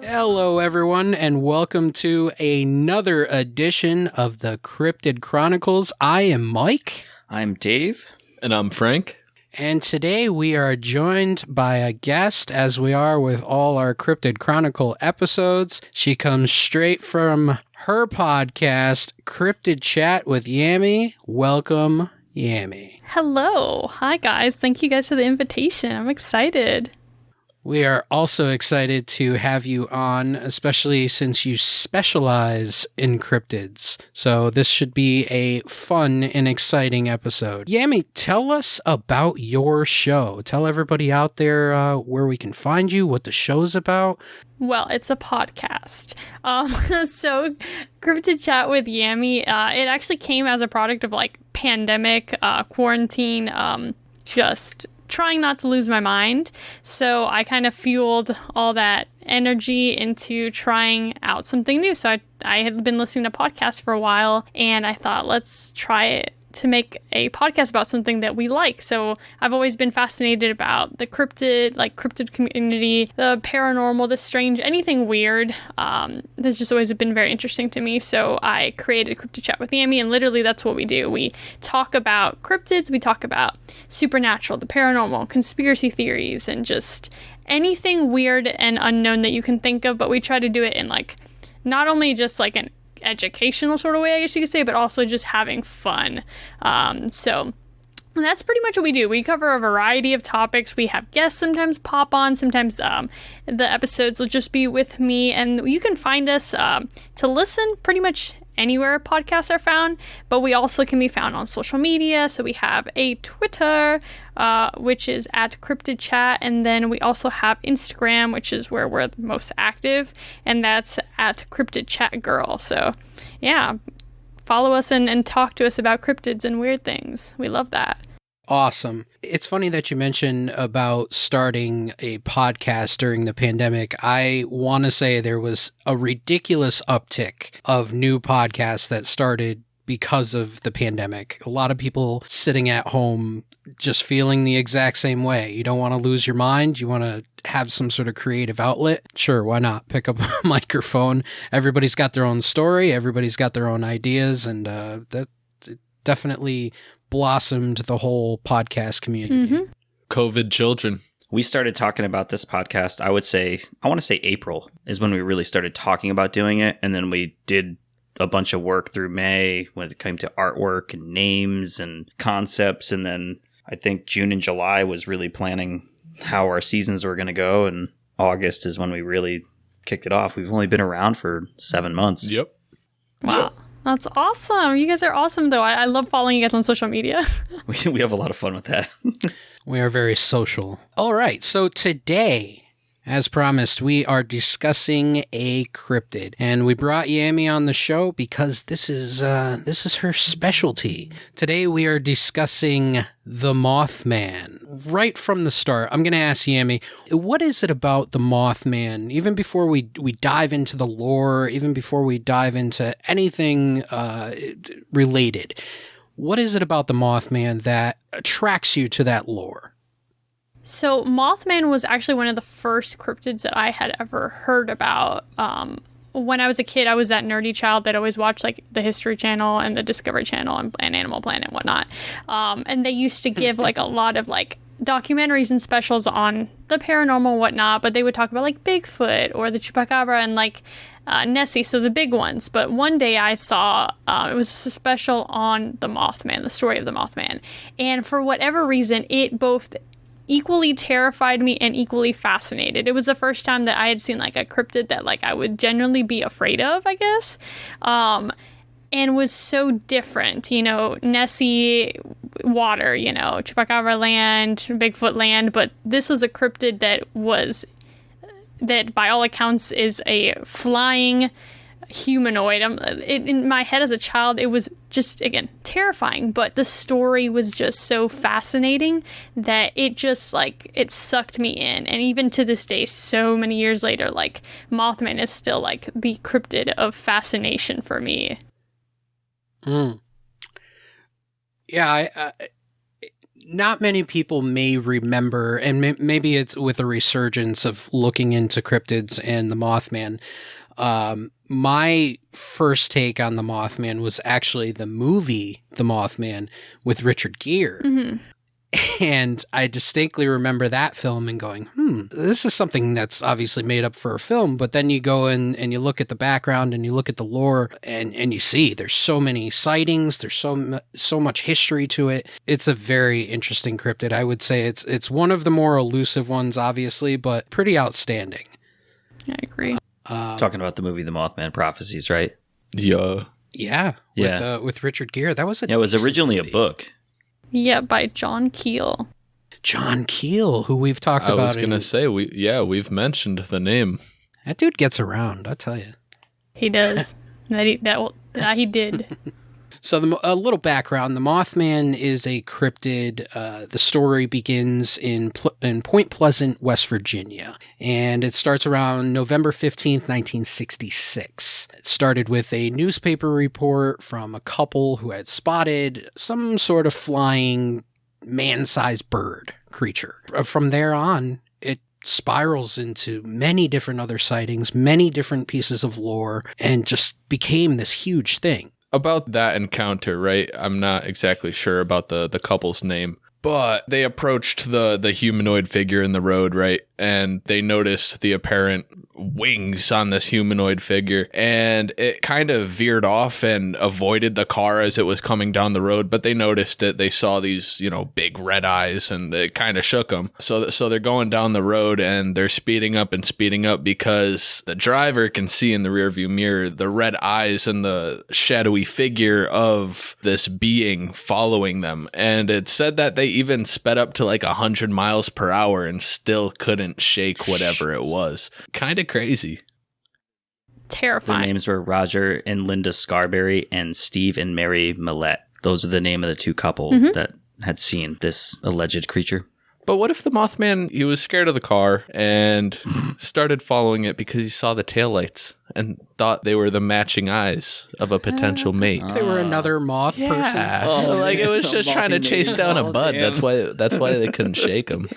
Hello, everyone, and welcome to another edition of the Cryptid Chronicles. I am Mike. I'm Dave. And I'm Frank. And today we are joined by a guest, as we are with all our Cryptid Chronicle episodes. She comes straight from her podcast, Cryptid Chat with Yami. Welcome, Yami. Hello. Hi, guys. Thank you guys for the invitation. I'm excited. We are also excited to have you on, especially since you specialize in cryptids. So this should be a fun and exciting episode. Yami, tell us about your show. Tell everybody out there where we can find you, what the show's about. Well, it's a podcast. So Cryptid Chat with Yami, it actually came as a product of like pandemic, quarantine, just trying not to lose my mind. So I kind of fueled all that energy into trying out something new. So I had been listening to podcasts for a while, and I thought, let's try it to make a podcast about something that we like. So I've always been fascinated about the cryptid community, the paranormal, the strange, anything weird. This just always been very interesting to me. So I created Cryptid Chat with Yami, and literally that's what we do. We talk about cryptids, we talk about supernatural, the paranormal, conspiracy theories, and just anything weird and unknown that you can think of. But we try to do it in like, not only just like an educational sort of way, I guess you could say, but also just having fun. So that's pretty much what we do. We cover a variety of topics. We have guests sometimes pop on. Sometimes the episodes will just be with me. And you can find us to listen pretty much anywhere podcasts are found, but we also can be found on social media. So we have a Twitter, which is at Cryptid Chat, and then we also have Instagram, which is where we're most active, and that's at Cryptid Chat Girl. So yeah, follow us and talk to us about cryptids and weird things. We love that. Awesome. It's funny that you mentioned about starting a podcast during the pandemic. I want to say there was a ridiculous uptick of new podcasts that started because of the pandemic. A lot of people sitting at home just feeling the exact same way. You don't want to lose your mind. You want to have some sort of creative outlet. Sure, why not? Pick up a microphone. Everybody's got their own story. Everybody's got their own ideas. And that definitely blossomed the whole podcast community. Mm-hmm. COVID children. We started talking about this podcast, I want to say April is when we really started talking about doing it. And then we did a bunch of work through May when it came to artwork and names and concepts. And then I think June and July was really planning how our seasons were going to go. And August is when we really kicked it off. We've only been around for 7 months. Yep. Wow. Yep. That's awesome. You guys are awesome, though. I love following you guys on social media. We have a lot of fun with that. We are very social. All right. So today, as promised, we are discussing a cryptid, and we brought Yami on the show because this is her specialty. Today we are discussing the Mothman. Right from the start, I'm going to ask Yami, what is it about the Mothman? Even before we dive into the lore, even before we dive into anything related, what is it about the Mothman that attracts you to that lore? So Mothman was actually one of the first cryptids that I had ever heard about. When I was a kid, I was that nerdy child that always watched like the History Channel and the Discovery Channel and Animal Planet and whatnot. And they used to give like a lot of like documentaries and specials on the paranormal and whatnot, but they would talk about like Bigfoot or the Chupacabra and like Nessie, so the big ones. But one day I saw, it was a special on the Mothman, the story of the Mothman. And for whatever reason, it both equally terrified me and equally fascinated. It was the first time that I had seen like a cryptid that like I would genuinely be afraid of, I guess. And was so different, you know, Nessie water, you know, Chupacabra land, Bigfoot land, but this was a cryptid that by all accounts is a flying humanoid. In my head as a child, it was just, again, terrifying, but the story was just so fascinating that it just, like, it sucked me in. And even to this day, so many years later, like, Mothman is still, like, the cryptid of fascination for me. Yeah, not many people may remember, and maybe it's with a resurgence of looking into cryptids and the Mothman. My first take on the Mothman was actually the movie The Mothman with Richard Gere. Mm-hmm. And I distinctly remember that film and going, this is something that's obviously made up for a film. But then you go in and you look at the background and you look at the lore and you see there's so many sightings. There's so much history to it. It's a very interesting cryptid. I would say it's one of the more elusive ones, obviously, but pretty outstanding. I agree. Talking about the movie The Mothman Prophecies, right? Yeah. Yeah. With Richard Gere. That was it was originally a book. Yeah, by John Keel. John Keel, who we've talked about. I was going to say, we've mentioned the name. That dude gets around, I tell you. He does. that he did. So a little background. The Mothman is a cryptid. The story begins in Point Pleasant, West Virginia. And it starts around November 15th, 1966. It started with a newspaper report from a couple who had spotted some sort of flying man-sized bird creature. From there on, it spirals into many different other sightings, many different pieces of lore, and just became this huge thing. About that encounter, right? I'm not exactly sure about the couple's name, but they approached the humanoid figure in the road, right? And they noticed the apparent wings on this humanoid figure, and it kind of veered off and avoided the car as it was coming down the road, but they noticed it. They saw these, big red eyes, and it kind of shook them. So they're going down the road, and they're speeding up because the driver can see in the rearview mirror the red eyes and the shadowy figure of this being following them. And it said that they even sped up to like 100 miles per hour and still couldn't shake whatever it was. Kind of crazy. Terrifying. Their names were Roger and Linda Scarberry and Steve and Mary Millette. Those are the name of the two couples that had seen this alleged creature. But what if the Mothman, he was scared of the car and started following it because he saw the taillights and thought they were the matching eyes of a potential mate? They were another moth person. Like it was just trying to chase down a bud. That's why they couldn't shake him.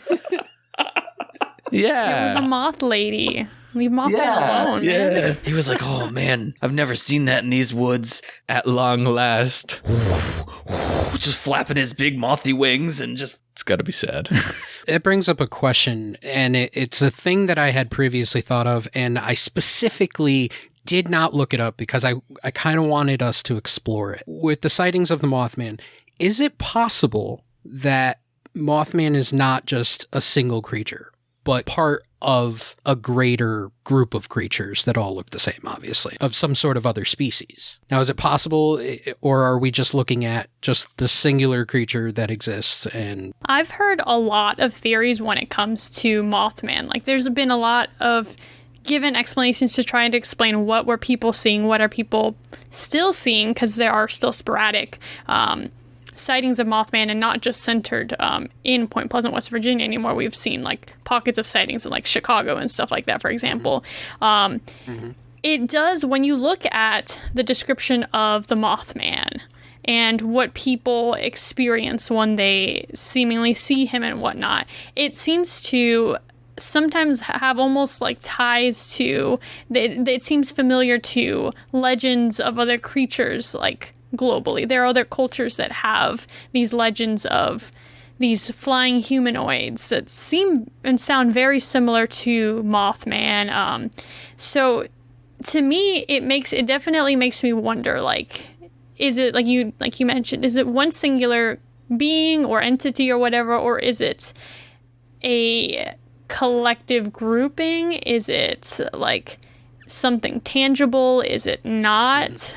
There was a moth lady. Leave Mothman alone. Yeah. Man. He was like, oh man, I've never seen that in these woods. At long last. Just flapping his big mothy wings and just... It's got to be sad. It brings up a question, and it's a thing that I had previously thought of, and I specifically did not look it up because I kind of wanted us to explore it. With the sightings of the Mothman, is it possible that Mothman is not just a single creature, but part of a greater group of creatures that all look the same, obviously, of some sort of other species? Now, is it possible, or are we just looking at just the singular creature that exists? And I've heard a lot of theories when it comes to Mothman. Like, there's been a lot of given explanations to try to explain what were people seeing, what are people still seeing, because there are still sporadic sightings of Mothman, and not just centered in Point Pleasant, West Virginia anymore. We've seen like pockets of sightings in like Chicago and stuff like that, for example. It does, when you look at the description of the Mothman and what people experience when they seemingly see him and whatnot, it seems to sometimes have almost like ties to, it seems familiar to legends of other creatures, like globally. There are other cultures that have these legends of these flying humanoids that seem and sound very similar to Mothman. So to me, it definitely makes me wonder, like, is it like you mentioned, is it one singular being or entity or whatever, or is it a collective grouping? Is it like something tangible? Is it not?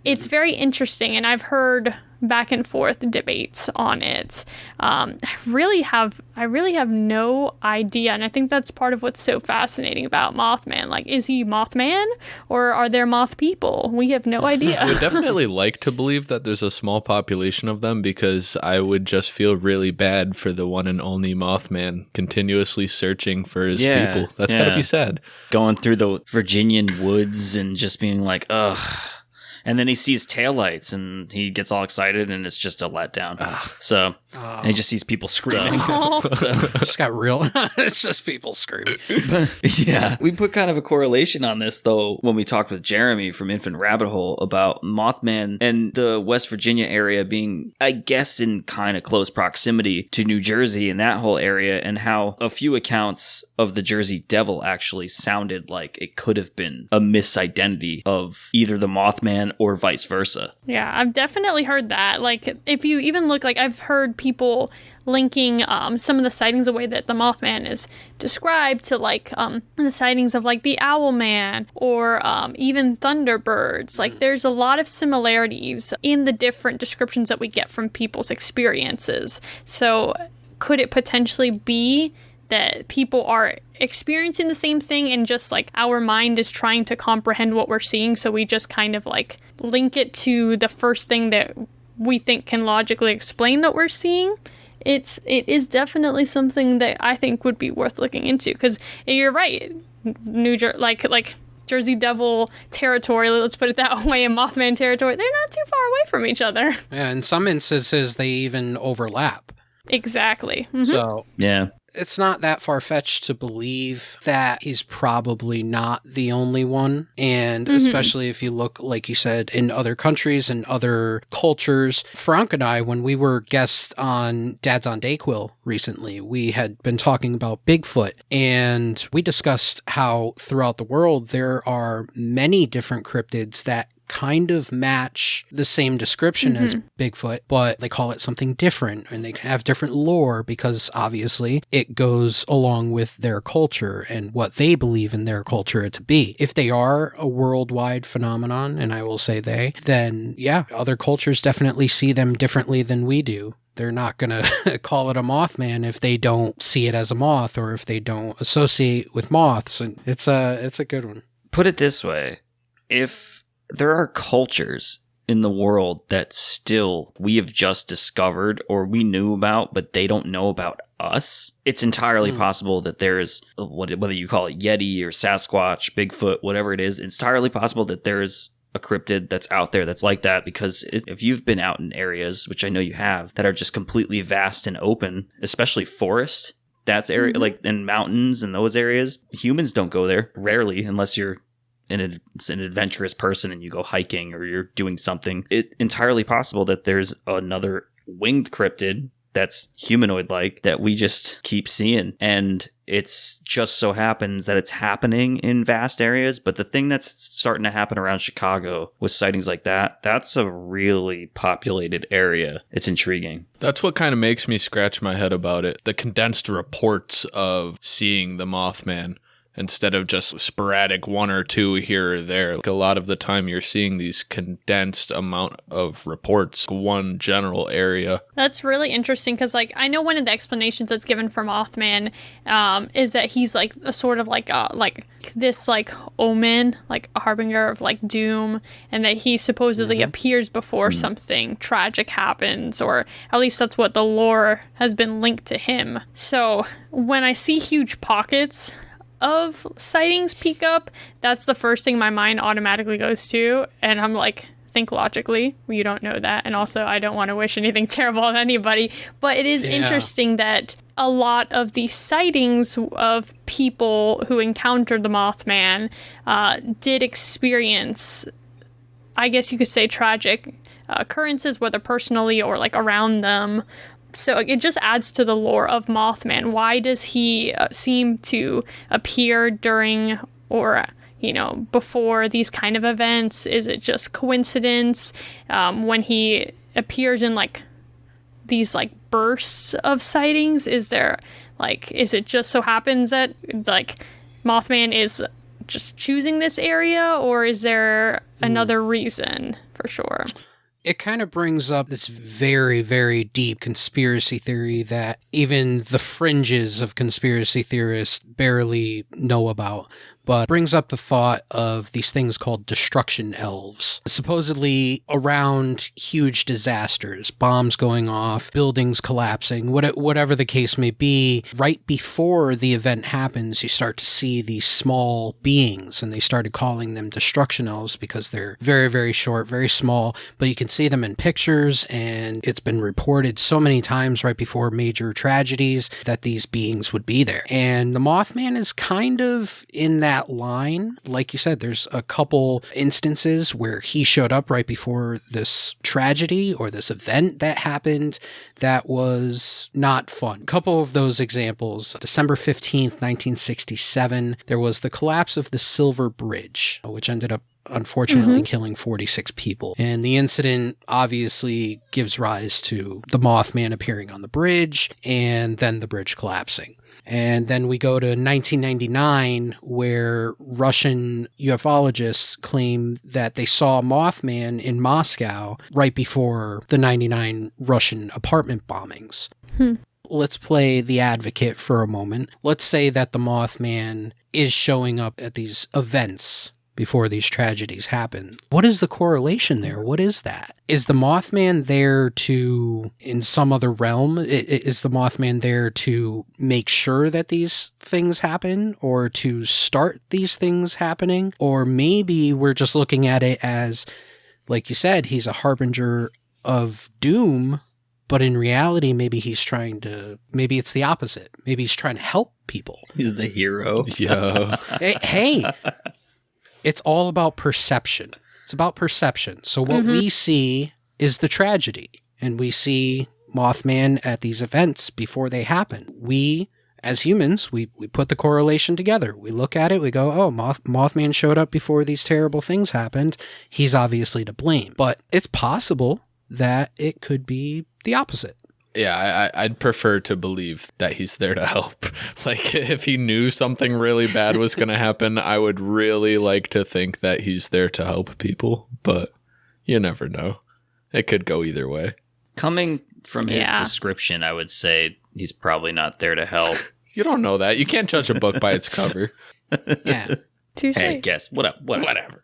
It's very interesting, and I've heard back and forth debates on it. I really have no idea, and I think that's part of what's so fascinating about Mothman. Like, is he Mothman, or are there moth people? We have no idea. I would definitely like to believe that there's a small population of them, because I would just feel really bad for the one and only Mothman continuously searching for his people. That's gotta be sad. Going through the Virginian woods and just being like, ugh. And then he sees taillights and he gets all excited, and it's just a letdown. So And he just sees people screaming. So, Just got real. It's just people screaming. yeah. We put kind of a correlation on this, though, when we talked with Jeremy from Infant Rabbit Hole about Mothman and the West Virginia area being, I guess, in kind of close proximity to New Jersey and that whole area, and how a few accounts of the Jersey Devil actually sounded like it could have been a misidentity of either the Mothman or vice versa. Yeah, I've definitely heard that. Like, if you even look, like, I've heard people linking some of the sightings, the way that the Mothman is described, to like the sightings of like the Owl Man or even Thunderbirds. Like, there's a lot of similarities in the different descriptions that we get from people's experiences. So could it potentially be that people are experiencing the same thing and just like our mind is trying to comprehend what we're seeing, so we just kind of like link it to the first thing that we think can logically explain what we're seeing? It is definitely something that I think would be worth looking into, because you're right, like Jersey Devil territory, let's put it that way, and Mothman territory, they're not too far away from each other. Yeah, in some instances, they even overlap. Exactly. Mm-hmm. So Yeah. it's not that far-fetched to believe that he's probably not the only one. And especially if you look, like you said, in other countries and other cultures. Frank and I, when we were guests on Dads on Dayquil recently, we had been talking about Bigfoot. And we discussed how throughout the world there are many different cryptids that kind of match the same description as Bigfoot, but they call it something different, and they have different lore because obviously it goes along with their culture and what they believe in their culture to be. If they are a worldwide phenomenon, and I will say they, then yeah, other cultures definitely see them differently than we do. They're not going to call it a Mothman if they don't see it as a moth, or if they don't associate with moths. And it's a good one. Put it this way. If there are cultures in the world that still we have just discovered or we knew about, but they don't know about us, it's entirely possible that there's, whether you call it Yeti or Sasquatch, Bigfoot, whatever it is, it's entirely possible that there's a cryptid that's out there that's like that. Because if you've been out in areas, which I know you have, that are just completely vast and open, especially forest, that's area like in mountains and those areas, humans don't go there rarely unless you're an adventurous person and you go hiking or you're doing something. It's entirely possible that there's another winged cryptid that's humanoid-like that we just keep seeing. And it's just so happens that it's happening in vast areas. But the thing that's starting to happen around Chicago with sightings like that, that's a really populated area. It's intriguing. That's what kind of makes me scratch my head about it. The condensed reports of seeing the Mothman, instead of just sporadic one or two here or there. Like, a lot of the time you're seeing these condensed amount of reports, one general area. That's really interesting, because like I know one of the explanations that's given for Mothman is that he's like a sort of like this like omen, like a harbinger of like doom, and that he supposedly appears before something tragic happens, or at least that's what the lore has been linked to him. So when I see huge pockets of sightings peak up, that's the first thing my mind automatically goes to, and I'm like, think logically. You don't know that, and also I don't want to wish anything terrible on anybody, but it is interesting that a lot of the sightings of people who encountered the Mothman did experience, I guess you could say, tragic occurrences, whether personally or like around them. So it just adds to the lore of Mothman. Why does he seem to appear during or, before these kind of events? Is it just coincidence? When he appears in like these like bursts of sightings, is it just so happens that like Mothman is just choosing this area, or is there another reason for sure? It kind of brings up this very, very deep conspiracy theory that even the fringes of conspiracy theorists barely know about. but brings up the thought of these things called destruction elves. Supposedly around huge disasters, bombs going off, buildings collapsing, whatever the case may be, right before the event happens, you start to see these small beings, and they started calling them destruction elves because they're very, very short, very small, but you can see them in pictures, and it's been reported so many times right before major tragedies that these beings would be there. And the Mothman is kind of in that line. Like you said, there's a couple instances where he showed up right before this tragedy or this event that happened that was not fun. A couple of those examples: December 15th, 1967, there was the collapse of the Silver Bridge, which ended up unfortunately killing 46 people. And the incident obviously gives rise to the Mothman appearing on the bridge and then the bridge collapsing. And then we go to 1999, where Russian ufologists claim that they saw Mothman in Moscow right before the 99 Russian apartment bombings. Let's play the advocate for a moment. Let's say that the Mothman is showing up at these events before these tragedies happen. What is the correlation there? What is that? Is the Mothman there to, in some other realm, is the Mothman there to make sure that these things happen, or to start these things happening? Or maybe we're just looking at it as, like you said, he's a harbinger of doom, but in reality, maybe it's the opposite. Maybe he's trying to help people. He's the hero. Yo. Hey, it's all about perception. It's about perception. So what we see is the tragedy, and we see Mothman at these events before they happen. We, as humans, we put the correlation together. We look at it, we go, oh, Mothman showed up before these terrible things happened. He's obviously to blame. But it's possible that it could be the opposite. Yeah, I'd prefer to believe that he's there to help. Like, if he knew something really bad was going to happen, I would really like to think that he's there to help people. But you never know. It could go either way. Coming from his description, I would say he's probably not there to help. You don't know that. You can't judge a book by its cover. Yeah. Touche. Hey, guess. Whatever.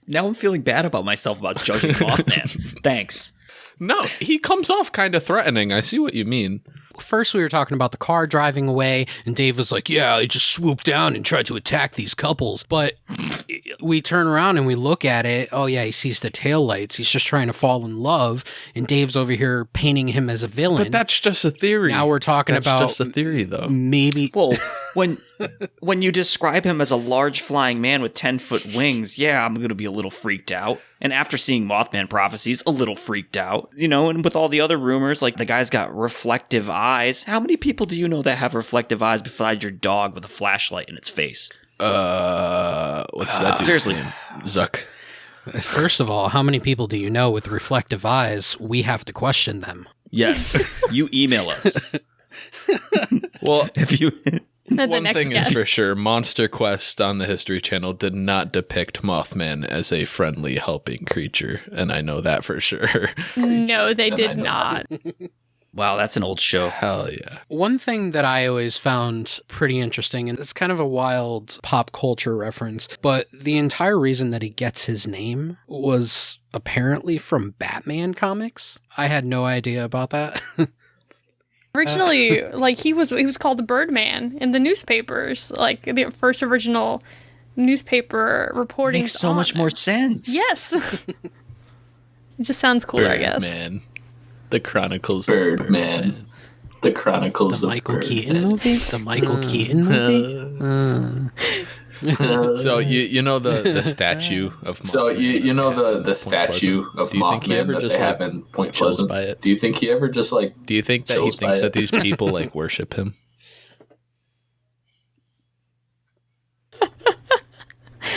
Now I'm feeling bad about myself about judging Mothman. Thanks. No, he comes off kind of threatening. I see what you mean. First, we were talking about the car driving away, and Dave was like, yeah, he just swooped down and tried to attack these couples. But we turn around and we look at it. Oh, yeah, he sees the taillights. He's just trying to fall in love. And Dave's over here painting him as a villain. But that's just a theory. Now we're talking about just a theory, though. Maybe. Well, when you describe him as a large flying man with 10-foot wings, yeah, I'm going to be a little freaked out. And after seeing Mothman prophecies, a little freaked out. You know, and with all the other rumors, like the guy's got reflective eyes. How many people do you know that have reflective eyes besides your dog with a flashlight in its face? What's that dude's seriously name? Zuck. First of all, how many people do you know with reflective eyes? We have to question them. Yes. You email us. Well, If you... one thing is for sure, Monster Quest on the History Channel did not depict Mothman as a friendly, helping creature, and I know that for sure. No, they did not. Wow, that's an old show. Hell yeah. One thing that I always found pretty interesting, and it's kind of a wild pop culture reference, but the entire reason that he gets his name was apparently from Batman comics. I had no idea about that. Originally, like he was called the Birdman in the newspapers, like the first original newspaper reporting. Makes so much more sense. Yes. It just sounds cooler, I guess. Birdman. The Chronicles Birdman. The Chronicles The of Michael Birdman. Keaton movie? The Michael Keaton movie? So you know the statue of Mothman. So you know the statue of Do you think he Mothman ever that just they have in Point chills Pleasant? by it? Do you think he ever just like? Do you think that he chills by thinks it? that these people like worship him?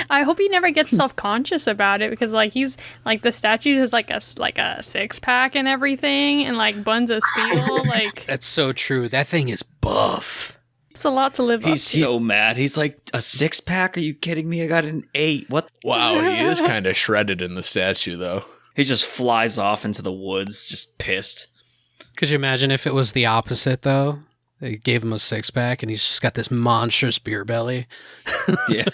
I hope he never gets self-conscious about it, because like he's like the statue has like a six-pack and everything, and like buns of steel. Like That's so true. That thing is buff. it's a lot to live up He's to. so mad. He's like, a 6-pack? Are you kidding me? I got an 8. What? Wow, he is kind of shredded in the statue, though. He just flies off into the woods, just pissed. Could you imagine if it was the opposite, though? They gave him a six-pack, and he's just got this monstrous beer belly. Yeah.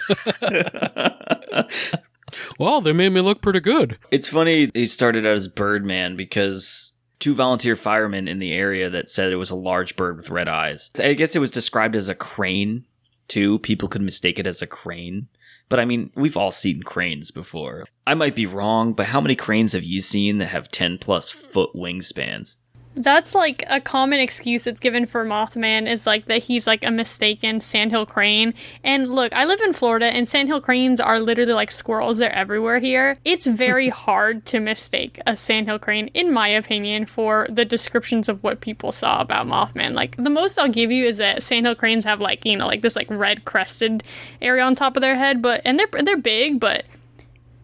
Well, they made me look pretty good. It's funny he started out as Birdman because 2 volunteer firemen in the area that said it was a large bird with red eyes. I guess it was described as a crane, too. People could mistake it as a crane. But I mean, we've all seen cranes before. I might be wrong, but how many cranes have you seen that have 10+ foot wingspans? That's like a common excuse that's given for Mothman is like that he's like a mistaken sandhill crane. And look, I live in Florida and sandhill cranes are literally like squirrels. They're everywhere here. It's very hard to mistake a sandhill crane, in my opinion, for the descriptions of what people saw about Mothman. Like the most I'll give you is that sandhill cranes have like, you know, like this like red crested area on top of their head, and they're big, but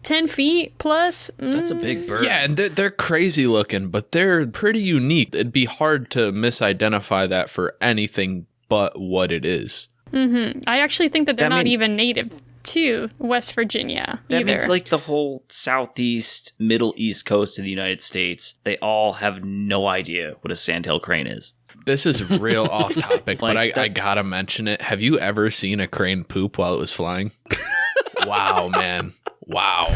10 feet plus. That's a big bird. Yeah, and they're crazy looking, but they're pretty unique. It'd be hard to misidentify that for anything but what it is. Mm-hmm. I actually think that they're not even native to West Virginia That either. means like the whole southeast, middle east coast of the United States, they all have no idea what a sandhill crane is. This is real off topic, but Like I gotta mention it. Have you ever seen a crane poop while it was flying? Wow, man. Wow.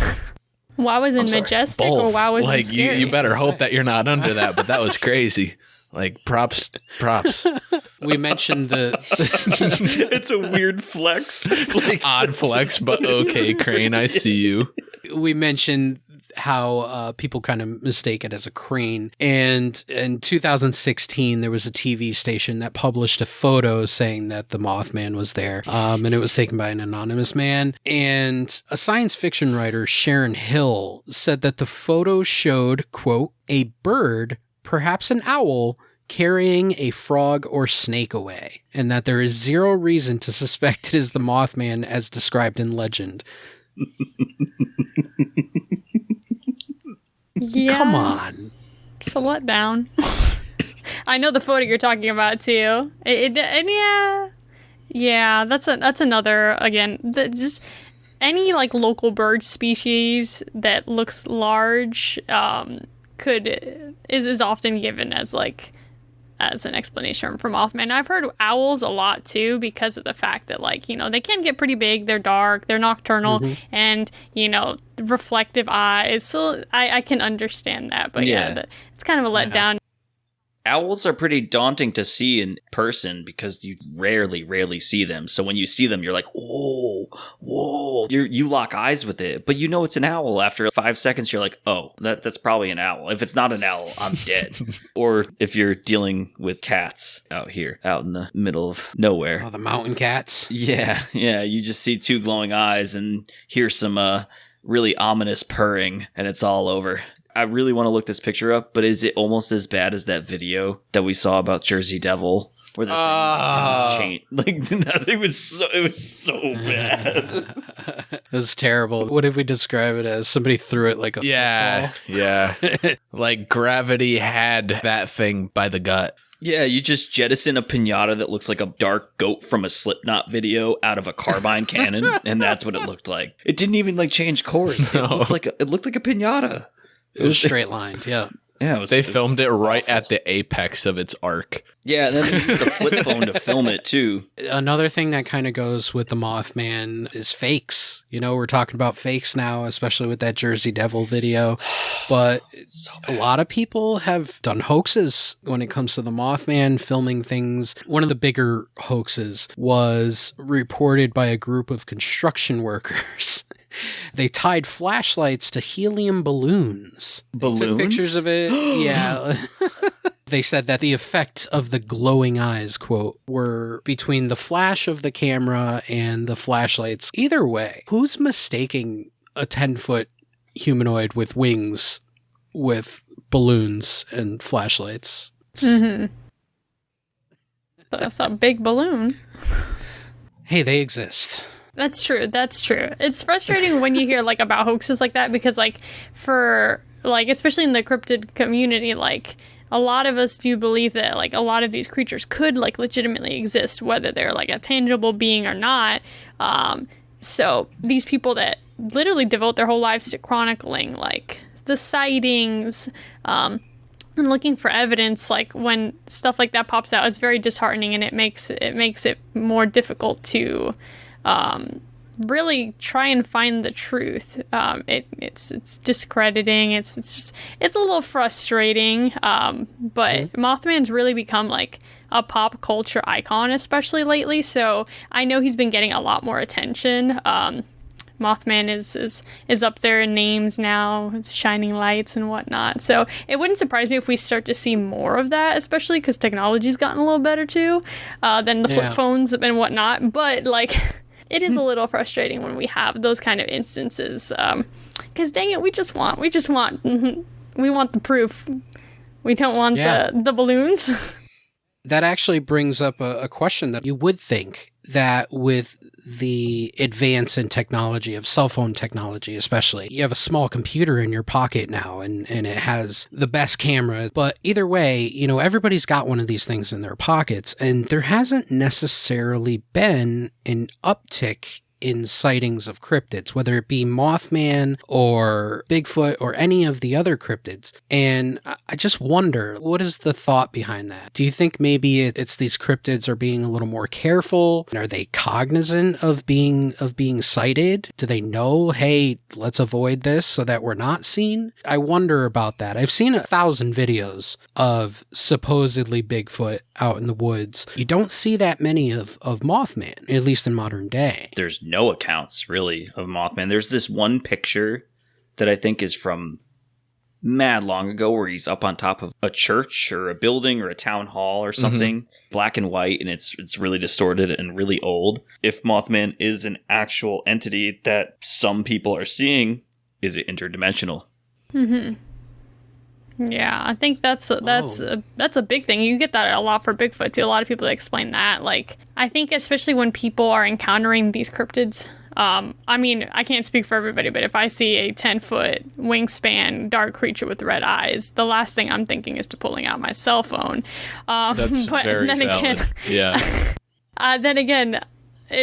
Wow was in majestic or wow was in Like scary? you better hope that you're not under that, but that was crazy. Like props. We mentioned It's a weird flex. Like, Odd flex, but okay, crane, I see you. we mentioned how people kind of mistake it as a crane. And in 2016, there was a TV station that published a photo saying that the Mothman was there. And it was taken by an anonymous man. And a science fiction writer, Sharon Hill, said that the photo showed, quote, a bird, perhaps an owl, carrying a frog or snake away, and that there is zero reason to suspect it is the Mothman as described in legend. Yeah. Come on. It's a letdown. I know the photo you're talking about too. Yeah, that's another, again, just any like local bird species that looks large is often given as like as an explanation for Mothman. I've heard owls a lot too because of the fact that, like, you know, they can get pretty big, they're dark, they're nocturnal, and, you know, reflective eyes. So I can understand that, but yeah it's kind of a letdown. Owls are pretty daunting to see in person because you rarely see them. So when you see them, you're like, whoa. You lock eyes with it, but you know it's an owl. After 5 seconds, you're like, oh, that's probably an owl. If it's not an owl, I'm dead. Or if you're dealing with cats out here, out in the middle of nowhere. Oh, the mountain cats. Yeah. You just see 2 glowing eyes and hear some really ominous purring, and it's all over. I really want to look this picture up, but is it almost as bad as that video that we saw about Jersey Devil? Where that thing changed? Like, it was so bad. It was terrible. What did we describe it as? Somebody threw it like a football? Yeah. Like gravity had that thing by the gut. Yeah, you just jettison a piñata that looks like a dark goat from a Slipknot video out of a carbine cannon, and that's what it looked like. It didn't even like change course. No. It looked like a piñata. It was straight lined, yeah. Yeah, They filmed it right at the apex of its arc. Yeah, and then they used the flip phone to film it too. Another thing that kind of goes with the Mothman is fakes. You know, we're talking about fakes now, especially with that Jersey Devil video. But a lot of people have done hoaxes when it comes to the Mothman, filming things. One of the bigger hoaxes was reported by a group of construction workers. They tied flashlights to helium balloons. Balloons? Took pictures of it. Yeah. They said that the effect of the glowing eyes, quote, were between the flash of the camera and the flashlights. Either way, who's mistaking a 10-foot humanoid with wings with balloons and flashlights? Mm-hmm. That's a big balloon. Hey, they exist. That's true. It's frustrating when you hear like about hoaxes like that because like for like especially in the cryptid community, like a lot of us do believe that like a lot of these creatures could like legitimately exist, whether they're like a tangible being or not. So these people that literally devote their whole lives to chronicling like the sightings, and looking for evidence, like when stuff like that pops out, it's very disheartening, and it makes it more difficult to really try and find the truth. It's discrediting. It's a little frustrating. But Mothman's really become like a pop culture icon, especially lately. So I know he's been getting a lot more attention. Mothman is up there in names now. It's shining lights and whatnot. So it wouldn't surprise me if we start to see more of that, especially because technology's gotten a little better too than the flip phones and whatnot. But like, it is a little frustrating when we have those kind of instances. Because dang it, we want the proof. We don't want the balloons. That actually brings up a question that you would think that with the advance in technology, of cell phone technology especially, you have a small computer in your pocket now and it has the best camera. But either way, you know, everybody's got one of these things in their pockets, and there hasn't necessarily been an uptick in sightings of cryptids, whether it be Mothman or Bigfoot or any of the other cryptids. And I just wonder, what is the thought behind that? Do you think maybe it's these cryptids are being a little more careful? Are they cognizant of being sighted? Do they know, hey, let's avoid this so that we're not seen? I wonder about that. I've seen 1,000 videos of supposedly Bigfoot out in the woods. You don't see that many of Mothman, at least in modern day. There's no accounts really of Mothman. There's this one picture that I think is from mad long ago where he's up on top of a church or a building or a town hall or something, black and white, and it's really distorted and really old. If Mothman is an actual entity that some people are seeing, is it interdimensional? Yeah, I think that's a big thing. You get that a lot for Bigfoot too. A lot of people explain that. Like, I think especially when people are encountering these cryptids, I mean, I can't speak for everybody, but if I see a 10-foot wingspan dark creature with red eyes, the last thing I'm thinking is to pulling out my cell phone. That's but very then valid. Again, then again,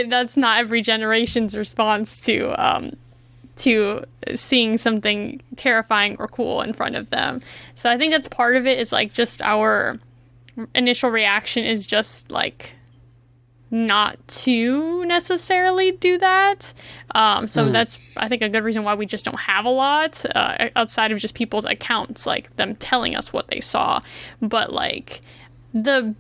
that's not every generation's response to seeing something terrifying or cool in front of them. So I think that's part of it, is like just our initial reaction is just like not to necessarily do that. So that's, I think, a good reason why we just don't have a lot outside of just people's accounts, like them telling us what they saw. But like the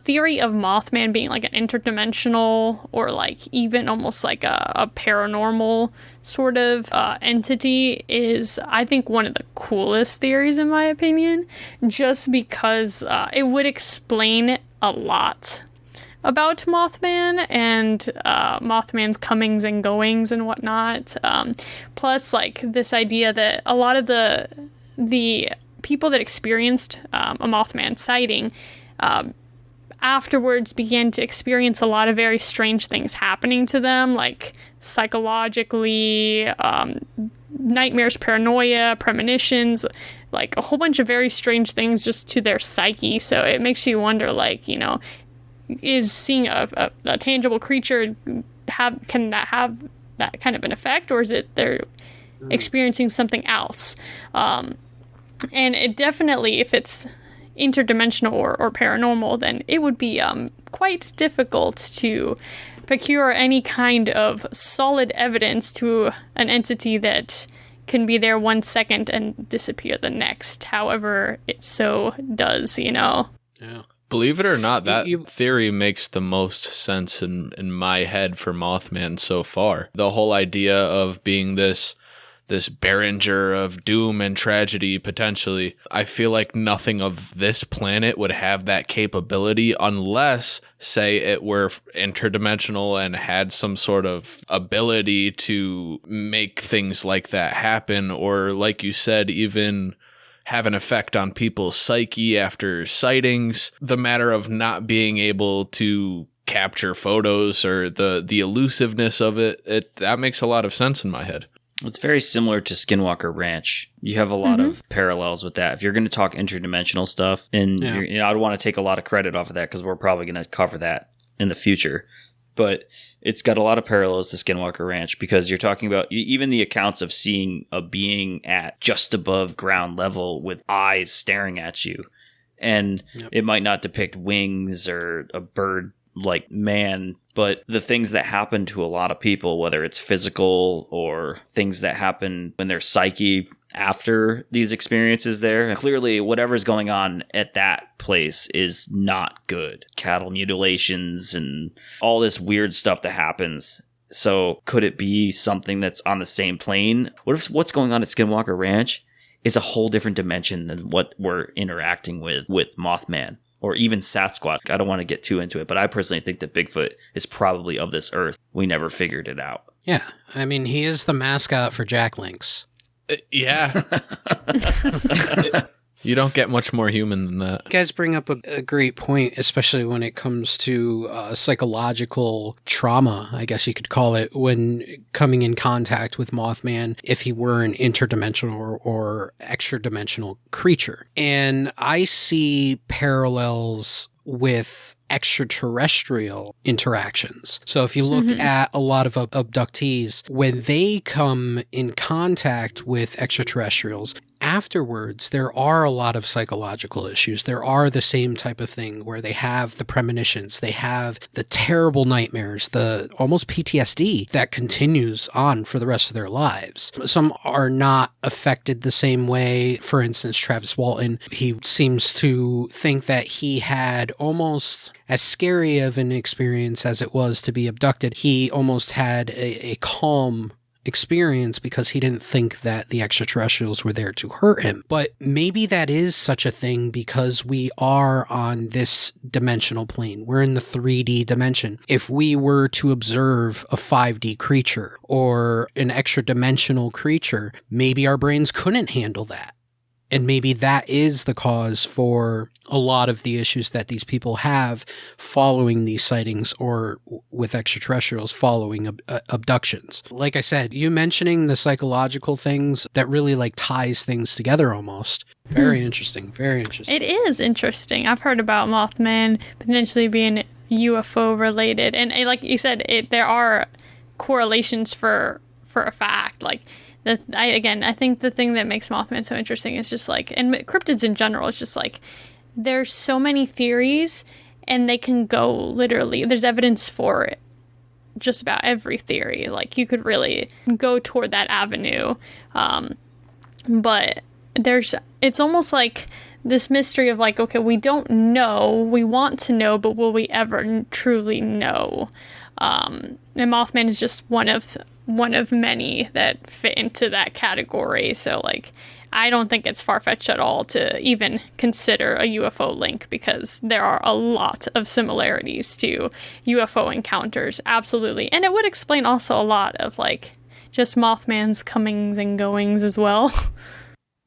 theory of Mothman being like an interdimensional or like even almost like a paranormal sort of entity is, I think, one of the coolest theories in my opinion, just because it would explain a lot about Mothman and Mothman's comings and goings and whatnot. Plus, like, this idea that a lot of the people that experienced a Mothman sighting afterwards began to experience a lot of very strange things happening to them, like psychologically, nightmares, paranoia, premonitions, like a whole bunch of very strange things just to their psyche. So it makes you wonder, like, you know, is seeing a tangible creature can that have that kind of an effect, or is it they're experiencing something else? And it definitely, if it's interdimensional or paranormal, then it would be quite difficult to procure any kind of solid evidence to an entity that can be there 1 second and disappear the next, however it so does, you know? Yeah. Believe it or not, that theory makes the most sense in my head for Mothman so far. The whole idea of being this Behringer of doom and tragedy, potentially. I feel like nothing of this planet would have that capability unless, say, it were interdimensional and had some sort of ability to make things like that happen, or, like you said, even have an effect on people's psyche after sightings. The matter of not being able to capture photos or the elusiveness of it, that makes a lot of sense in my head. It's very similar to Skinwalker Ranch. You have a lot of parallels with that. If you're going to talk interdimensional stuff, and you know, I don't want to take a lot of credit off of that because we're probably going to cover that in the future. but it's got a lot of parallels to Skinwalker Ranch, because you're talking about even the accounts of seeing a being at just above ground level with eyes staring at you. And it might not depict wings or a bird like man, but the things that happen to a lot of people, whether it's physical or things that happen in their psyche after these experiences there, clearly whatever's going on at that place is not good. Cattle mutilations and all this weird stuff that happens. So could it be something that's on the same plane? What if what's going on at Skinwalker Ranch is a whole different dimension than what we're interacting with Mothman? Or even Sasquatch. I don't want to get too into it, but I personally think that Bigfoot is probably of this earth. We never figured it out. Yeah. I mean, he is the mascot for Jack Links. Yeah. You don't get much more human than that. You guys bring up a great point, especially when it comes to psychological trauma, I guess you could call it, when coming in contact with Mothman, if he were an interdimensional or extra-dimensional creature. And I see parallels with extraterrestrial interactions. So if you look at a lot of abductees, when they come in contact with extraterrestrials, afterwards, there are a lot of psychological issues. There are the same type of thing where they have the premonitions, they have the terrible nightmares, the almost PTSD that continues on for the rest of their lives. Some are not affected the same way. For instance, Travis Walton, he seems to think that he had almost as scary of an experience as it was to be abducted. He almost had a calm experience because he didn't think that the extraterrestrials were there to hurt him. But maybe that is such a thing because we are on this dimensional plane. We're in the 3D dimension. If we were to observe a 5D creature or an extra dimensional creature, maybe our brains couldn't handle that. And maybe that is the cause for a lot of the issues that these people have following these sightings or with extraterrestrials following abductions. Like I said, you mentioning the psychological things, that really like ties things together almost. Very interesting. Very interesting. It is interesting. I've heard about Mothman potentially being UFO related. And like you said, there are correlations for a fact. Like, I think the thing that makes Mothman so interesting is just like, and cryptids in general, is just like, there's so many theories and they can go literally, there's evidence for it, just about every theory. Like, you could really go toward that avenue. But it's almost like this mystery of like, okay, we don't know, we want to know, but will we ever truly know? And Mothman is just one of many that fit into that category. So like, I don't think it's far-fetched at all to even consider a UFO link, because there are a lot of similarities to UFO encounters. Absolutely. And it would explain also a lot of like just Mothman's comings and goings as well.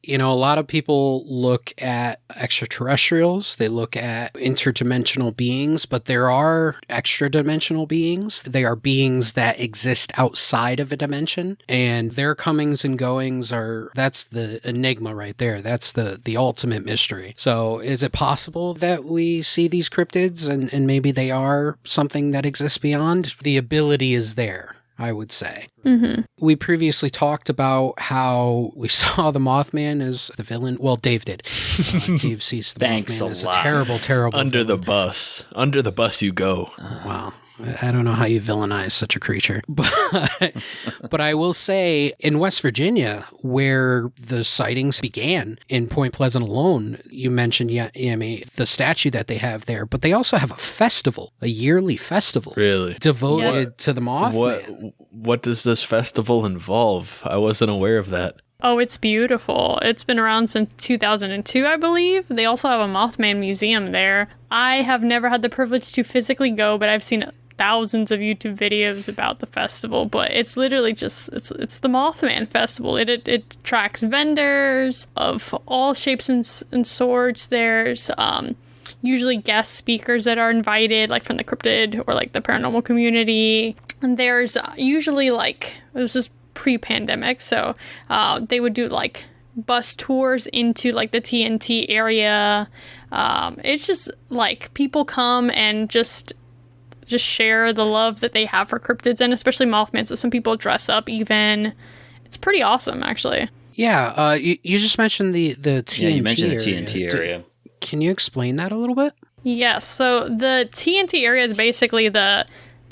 You know, a lot of people look at extraterrestrials, they look at interdimensional beings, but there are extra-dimensional beings. They are beings that exist outside of a dimension, and their comings and goings that's the enigma right there. That's the ultimate mystery. So is it possible that we see these cryptids and maybe they are something that exists beyond? The ability is there, I would say. Mm-hmm. We previously talked about how we saw the Mothman as the villain. Well, Dave did. Dave sees the Mothman as a terrible, terrible Under villain. the bus. Under the bus you go. Wow. I don't know how you villainize such a creature. But I will say, in West Virginia, where the sightings began, in Point Pleasant alone, you mentioned, Yami, the statue that they have there, but they also have a festival, a yearly festival. Really? Devoted to the Mothman. What does this festival involve? I wasn't aware of that. Oh, it's beautiful. It's been around since 2002, I believe. They also have a Mothman museum there. I have never had the privilege to physically go, but I've seen thousands of YouTube videos about the festival. But it's literally just, it's the Mothman festival. It attracts vendors of all shapes and sorts. There's usually guest speakers that are invited, like from the cryptid or like the paranormal community. And there's usually like, this is pre-pandemic, so they would do like bus tours into like the TNT area. It's just like people come and just just share the love that they have for cryptids, and especially Mothman. So some people dress up even. It's pretty awesome, actually. Yeah, you just mentioned the TNT Yeah, you mentioned area. the TNT area. Can you explain that a little bit? Yes, so the TNT area is basically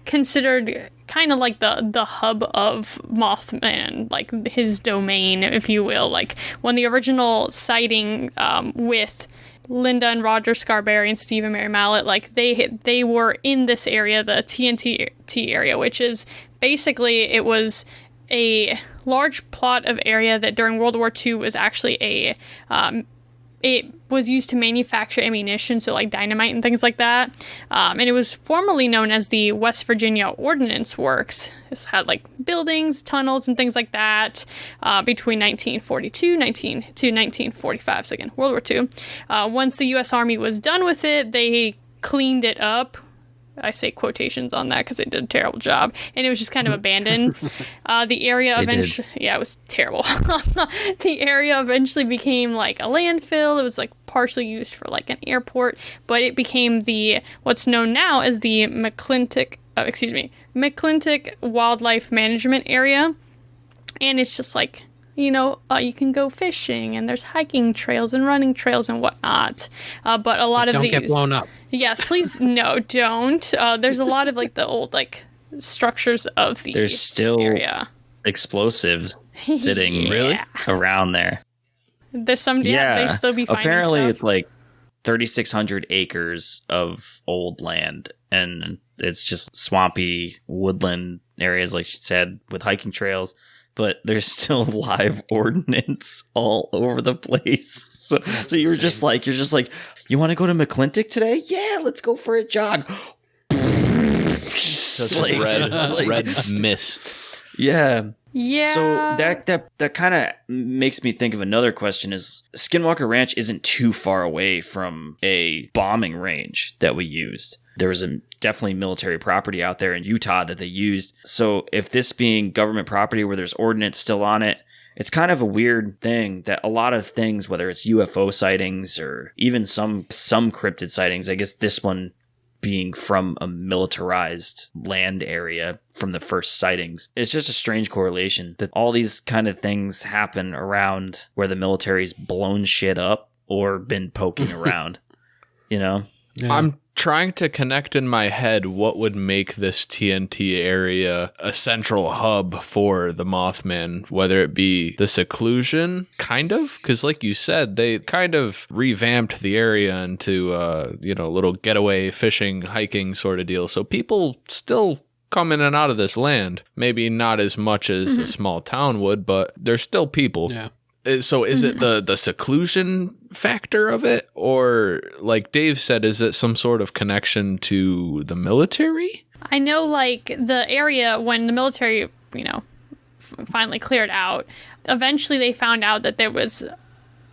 considered kind of like the hub of Mothman, like his domain, if you will. Like when the original sighting with Linda and Roger Scarberry and Steve and Mary Mallet, like they were in this area, the TNT area, which is basically, it was a large plot of area that during World War II was actually it was used to manufacture ammunition, so like dynamite and things like that. And it was formerly known as the West Virginia Ordnance Works. This had like buildings, tunnels, and things like that between 1942 to 1945, so again, World War II. Once the U.S. Army was done with it, they cleaned it up. I say quotations on that because they did a terrible job, and it was just kind of abandoned. The area eventually, it was terrible. The area eventually became like a landfill. It was like partially used for like an airport, but it became what's known now as the McClintock Wildlife Management Area, and it's just like, you can go fishing, and there's hiking trails and running trails and whatnot. But a lot of these... Don't get blown up. Yes, please, no, don't. There's a lot of, like, the old, like, structures of the There's still area. Explosives sitting Really? around there. There's some... Yeah, they still be finding apparently stuff. it's, like, 3,600 acres of old land, and it's just swampy woodland areas, like she said, with hiking trails. But there's still live ordnance all over the place. So you're just like, you want to go to McClintock today? Yeah, let's go for a jog. Just red mist. Yeah. Yeah. So that kind of makes me think of another question: is Skinwalker Ranch isn't too far away from a bombing range that we used. There was definitely military property out there in Utah that they used. So if this being government property where there's ordnance still on it, it's kind of a weird thing that a lot of things, whether it's UFO sightings or even some cryptid sightings, I guess this one being from a militarized land area from the first sightings, it's just a strange correlation that all these kind of things happen around where the military's blown shit up or been poking around, Yeah. I'm trying to connect in my head what would make this TNT area a central hub for the Mothman, whether it be the seclusion, kind of, because like you said, they kind of revamped the area into a little getaway fishing, hiking sort of deal. So people still come in and out of this land. Maybe not as much as a small town would, but there's still people. Yeah. So is it the seclusion factor of it? Or like Dave said, is it some sort of connection to the military? I know, like, the area, when the military, finally cleared out, eventually they found out that there was,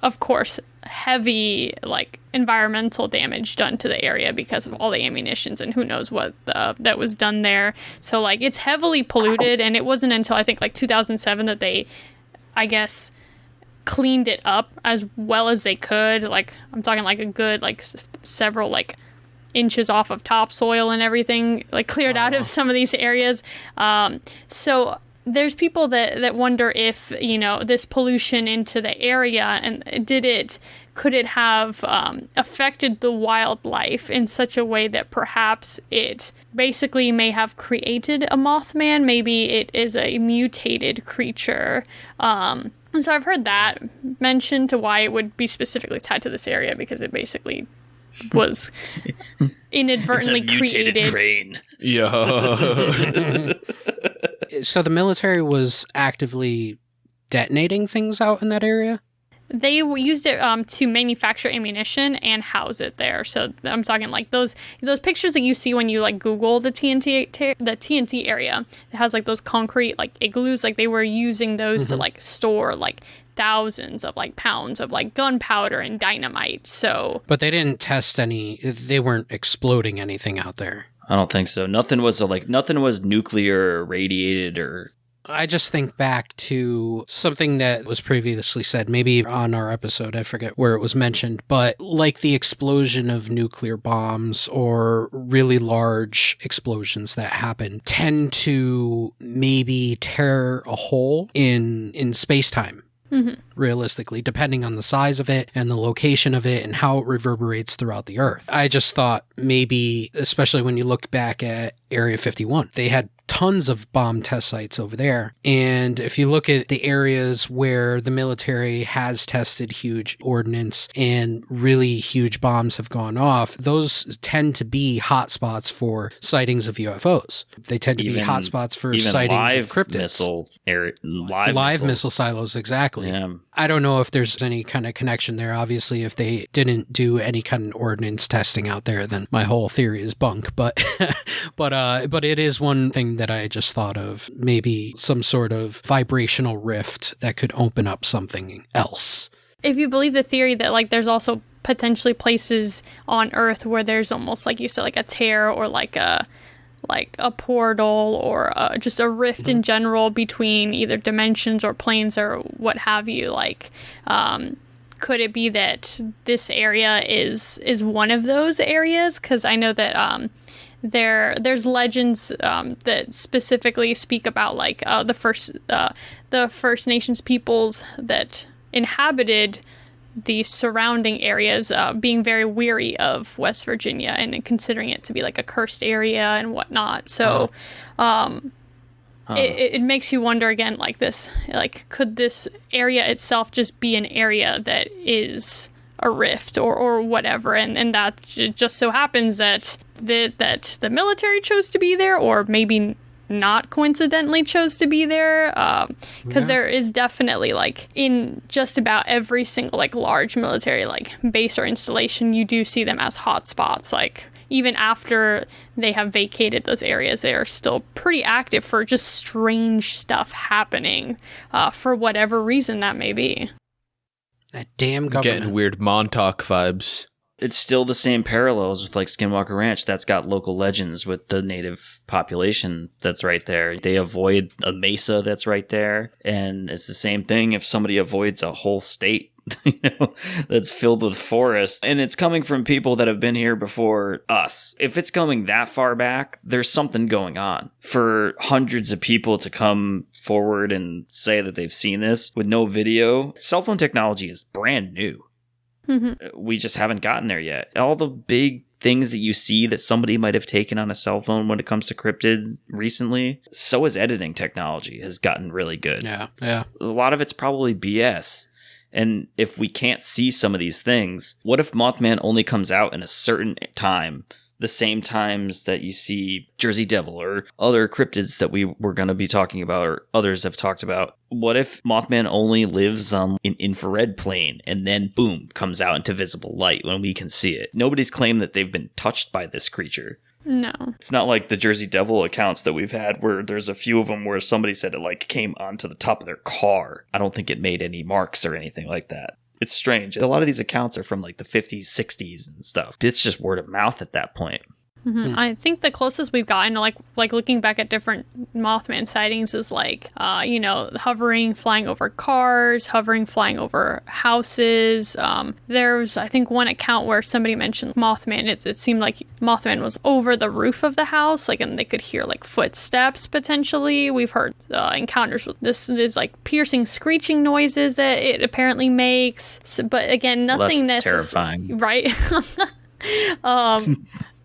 of course, heavy, like, environmental damage done to the area because of all the ammunitions and who knows what that was done there. So, like, it's heavily polluted, and it wasn't until, I think, like, 2007 that they, I guess, cleaned it up as well as they could. Like, I'm talking like a good, like, several, like, inches off of topsoil and everything, like, cleared out of some of these areas. So there's people that wonder if, this pollution into the area, and could it have affected the wildlife in such a way that perhaps it basically may have created a Mothman? Maybe it is a mutated creature. So I've heard that mentioned to why it would be specifically tied to this area, because it basically was inadvertently created. Crane. Yeah. So the military was actively detonating things out in that area? They used it to manufacture ammunition and house it there. So I'm talking like those pictures that you see when you like Google the TNT area. It has like those concrete like igloos. Like they were using those to like store like thousands of like pounds of like gunpowder and dynamite. So, but they didn't test any. They weren't exploding anything out there. I don't think so. Nothing was nuclear or radiated or I just think back to something that was previously said, maybe on our episode, I forget where it was mentioned, but like the explosion of nuclear bombs or really large explosions that happen tend to maybe tear a hole in space-time. Mm-hmm. Realistically, depending on the size of it and the location of it and how it reverberates throughout the Earth. I just thought maybe, especially when you look back at Area 51, they had tons of bomb test sites over there. And if you look at the areas where the military has tested huge ordnance and really huge bombs have gone off, those tend to be hotspots for sightings of UFOs. They tend to be hotspots for sightings of cryptids. Live missile silos, exactly. Yeah. I don't know if there's any kind of connection there. Obviously, if they didn't do any kind of ordnance testing out there, then my whole theory is bunk. But but it is one thing that I just thought of, maybe some sort of vibrational rift that could open up something else. If you believe the theory that like there's also potentially places on Earth where there's almost, like you said, like a tear or like a portal or just a rift in general between either dimensions or planes or what have you, like could it be that this area is one of those areas? Because I know that there's legends that specifically speak about like the First Nations peoples that inhabited the surrounding areas being very weary of West Virginia and considering it to be like a cursed area and whatnot. So it makes you wonder again, like this, like could this area itself just be an area that is a rift or whatever, and that just so happens that the military chose to be there, or maybe not coincidentally chose to be there, because there is definitely like in just about every single like large military like base or installation, you do see them as hotspots. Like even after they have vacated those areas, they are still pretty active for just strange stuff happening for whatever reason that may be. That damn government. Getting weird Montauk vibes. It's still the same parallels with like Skinwalker Ranch. That's got local legends with the native population that's right there. They avoid a mesa that's right there. And it's the same thing if somebody avoids a whole state, that's filled with forests. And it's coming from people that have been here before us. If it's going that far back, there's something going on. For hundreds of people to come forward and say that they've seen this with no video, cell phone technology is brand new. Mm-hmm. We just haven't gotten there yet. All the big things that you see that somebody might have taken on a cell phone when it comes to cryptids recently, so is editing technology has gotten really good. Yeah. A lot of it's probably BS. And if we can't see some of these things, what if Mothman only comes out in a certain time, the same times that you see Jersey Devil or other cryptids that we were going to be talking about or others have talked about? What if Mothman only lives on an infrared plane and then, boom, comes out into visible light when we can see it? Nobody's claimed that they've been touched by this creature. No. It's not like the Jersey Devil accounts that we've had where there's a few of them where somebody said it like came onto the top of their car. I don't think it made any marks or anything like that. It's strange. A lot of these accounts are from like the 50s, 60s and stuff. It's just word of mouth at that point. Mm-hmm. I think the closest we've gotten, like looking back at different Mothman sightings, is like, hovering, flying over cars, hovering, flying over houses. There's, I think, one account where somebody mentioned Mothman. It seemed like Mothman was over the roof of the house, like, and they could hear like footsteps potentially. We've heard encounters with this like piercing, screeching noises that it apparently makes. So, but again, nothing terrifying, right?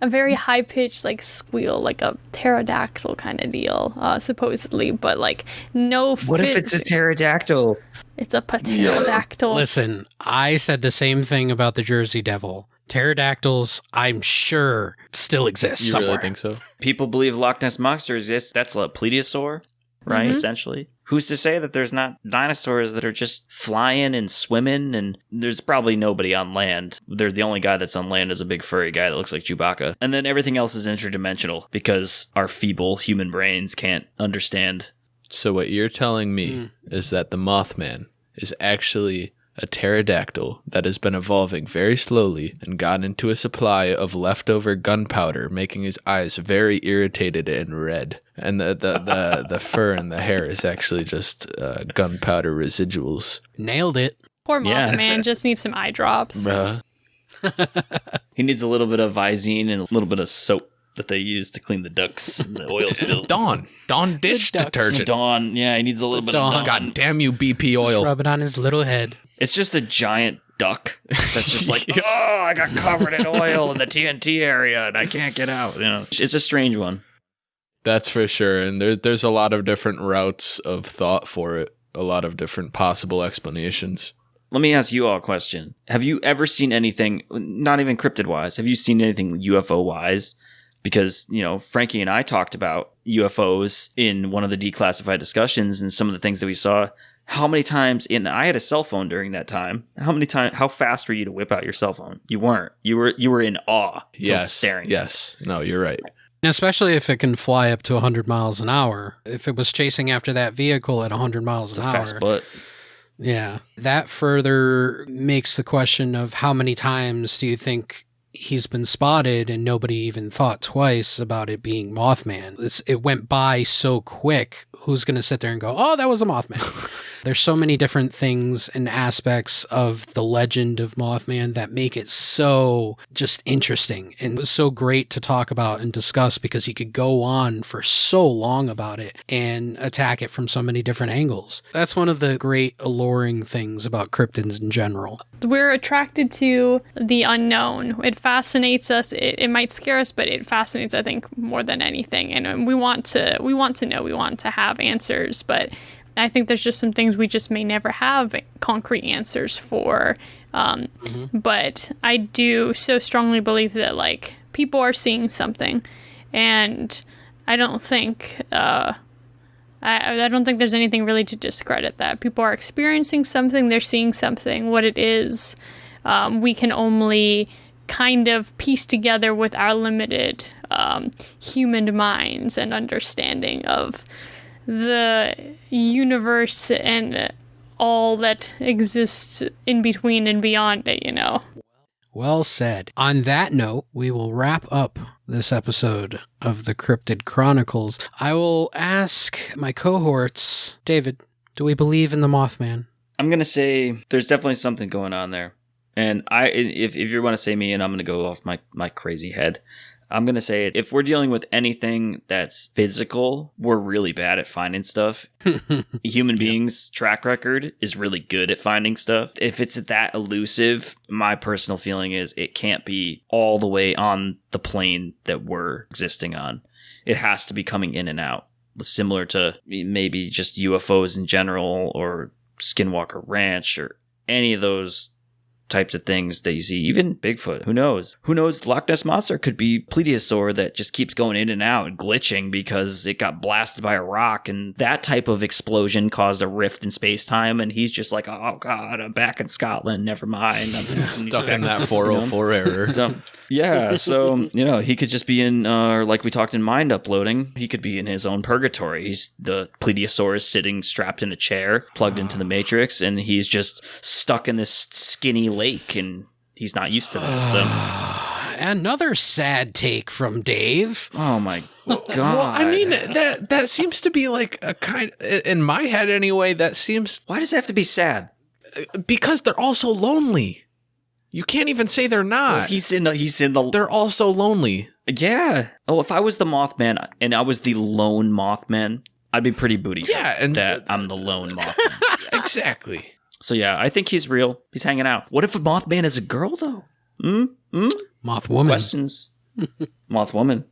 A very high-pitched, like, squeal, like a pterodactyl kind of deal, supposedly, but, like, no... What if it's a pterodactyl? It's a pterodactyl. Listen, I said the same thing about the Jersey Devil. Pterodactyls, I'm sure, still exist somewhere. You really think so? People believe Loch Ness Monster exists. That's a plesiosaur, right, essentially? Who's to say that there's not dinosaurs that are just flying and swimming, and there's probably nobody on land. There's the only guy that's on land is a big furry guy that looks like Chewbacca. And then everything else is interdimensional because our feeble human brains can't understand. So what you're telling me is that the Mothman is actually a pterodactyl that has been evolving very slowly and gotten into a supply of leftover gunpowder, making his eyes very irritated and red. And the fur and the hair is actually just gunpowder residuals. Nailed it. Poor Yeah. Mothman just needs some eye drops. Bruh. He needs a little bit of Visine and a little bit of soap that they use to clean the ducts and the oil spills. Dawn dish ducks. detergent. Dawn. Yeah, he needs a little bit of Dawn. God damn you, BP oil. Rub it on his little head. It's just a giant duck that's just like, oh, I got covered in oil in the TNT area and I can't get out. You know, it's a strange one. That's for sure. And there's a lot of different routes of thought for it, a lot of different possible explanations. Let me ask you all a question. Have you ever seen anything, not even cryptid-wise, have you seen anything UFO-wise? Because, you know, Frankie and I talked about UFOs in one of the declassified discussions and some of the things that we saw. How many times, and I had a cell phone during that time, how fast were you to whip out your cell phone? You weren't. You were in awe. Yes. Staring. Yes. No, you're right. And especially if it can fly up to 100 miles an hour. If it was chasing after that vehicle at 100 miles It's an a hour. fast butt. Yeah. That further makes the question of how many times do you think he's been spotted and nobody even thought twice about it being Mothman? It went by so quick. Who's going to sit there and go, oh, that was a Mothman? There's so many different things and aspects of the legend of Mothman that make it so just interesting. And it was so great to talk about and discuss because you could go on for so long about it and attack it from so many different angles. That's one of the great alluring things about cryptids in general. We're attracted to the unknown. It fascinates us. It might scare us, but it fascinates, I think, more than anything. And we want to know, we want to have answers, but I think there's just some things we just may never have concrete answers for. But I do so strongly believe that, like, people are seeing something, and I don't think I don't think there's anything really to discredit that. People are experiencing something, they're seeing something. What it is, we can only kind of piece together with our limited human minds and understanding of the universe and all that exists in between and beyond it, you know. Well said. On that note, we will wrap up this episode of the Cryptid Chronicles. I will ask my cohorts, David, do we believe in the Mothman? I'm going to say there's definitely something going on there. And if you want to say me, and I'm going to go off my crazy head, I'm going to say if we're dealing with anything that's physical, we're really bad at finding stuff. Human beings' track record is really good at finding stuff. If it's that elusive, my personal feeling is it can't be all the way on the plane that we're existing on. It has to be coming in and out, similar to maybe just UFOs in general or Skinwalker Ranch or any of those types of things that you see, even Bigfoot. Who knows? Loch Ness Monster could be plesiosaur that just keeps going in and out and glitching because it got blasted by a rock, and that type of explosion caused a rift in space-time, and he's just like, oh god, I'm back in Scotland, never mind. I'm Stuck in that 404 error. So he could just be in, like we talked in Mind Uploading, he could be in his own purgatory. He's the plesiosaur is sitting strapped in a chair, plugged into the Matrix, and he's just stuck in this skinny lake, and he's not used to that. So another sad take from Dave. Oh my god. Well, I mean, that seems to be like a kind, in my head anyway, that seems, Why does it have to be sad? because they're all so lonely. You can't even say they're not. Well, he's in the They're all so lonely. yeah. Oh, if I was the Mothman and I was the lone Mothman, I'd be pretty booty. Yeah, and that I'm the lone Mothman. Exactly. So yeah, I think he's real. He's hanging out. What if a Mothman is a girl though? Mothwoman. Questions. Mothwoman.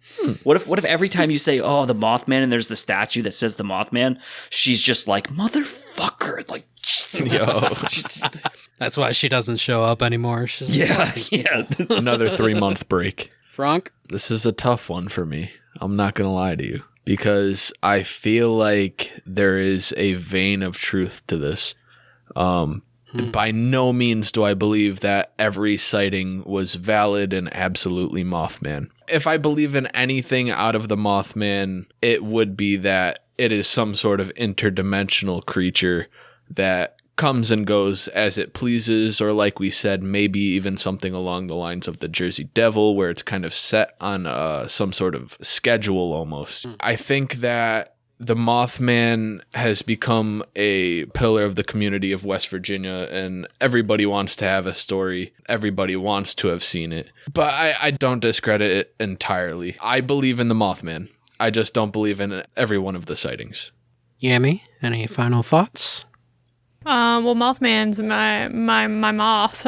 What if every time you say, "Oh, the Mothman," and there's the statue that says the Mothman, she's just like, "Motherfucker!" Like, Yo. That's why she doesn't show up anymore. She's yeah. Another 3-month break. Frank? This is a tough one for me. I'm not going to lie to you. Because I feel like there is a vein of truth to this. By no means do I believe that every sighting was valid and absolutely Mothman. If I believe in anything out of the Mothman, it would be that it is some sort of interdimensional creature that comes and goes as it pleases, or like we said, maybe even something along the lines of the Jersey Devil, where it's kind of set on some sort of schedule almost. I think that the Mothman has become a pillar of the community of West Virginia, and everybody wants to have a story. Everybody wants to have seen it. But I don't discredit it entirely. I believe in the Mothman. I just don't believe in every one of the sightings. Yami, any final thoughts? Well, Mothman's my moth.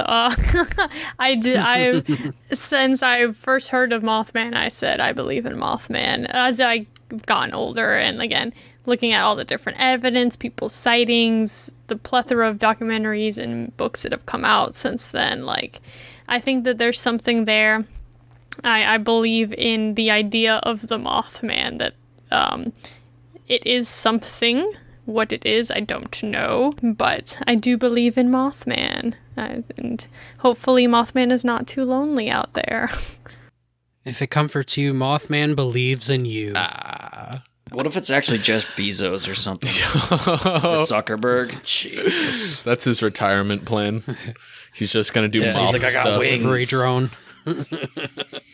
Since I first heard of Mothman, I said I believe in Mothman. As I've gotten older, and again, looking at all the different evidence, people's sightings, the plethora of documentaries and books that have come out since then, like, I think that there's something there. I believe in the idea of the Mothman, that it is something. What it is, I don't know, but I do believe in Mothman, and hopefully Mothman is not too lonely out there. If it comforts you, Mothman believes in you. What if it's actually Jeff Bezos or something? Or Zuckerberg? Jesus. That's his retirement plan. He's just going to do moth he's like, I got stuff. wings. Free drone.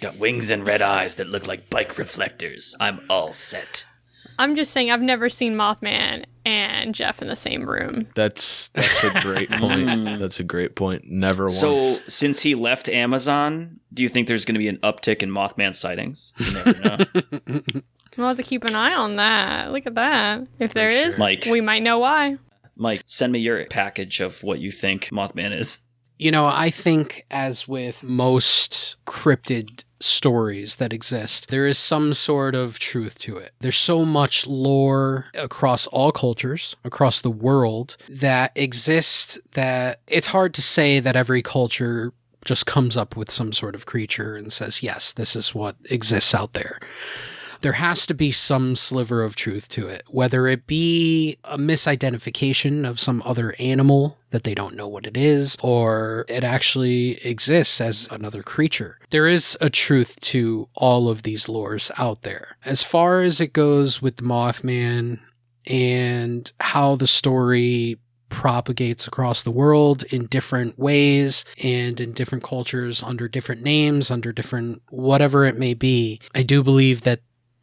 Got wings and red eyes that look like bike reflectors. I'm all set. I'm just saying, I've never seen Mothman and Jeff in the same room. That's a great point. That's a great point. Never once. So, since he left Amazon, do you think there's going to be an uptick in Mothman sightings? You never know. We'll have to keep an eye on that. Look at that. If there is, Mike. we might know why. Mike, send me your package of what you think Mothman is. You know, I think, as with most cryptid stories that exist, there is some sort of truth to it. There's so much lore across all cultures, across the world, that exists that it's hard to say that every culture just comes up with some sort of creature and says, yes, this is what exists out there. There has to be some sliver of truth to it, whether it be a misidentification of some other animal that they don't know what it is, or it actually exists as another creature. There is a truth to all of these lores out there. As far as it goes with the Mothman and how the story propagates across the world in different ways and in different cultures under different names, under different whatever it may be, I do believe that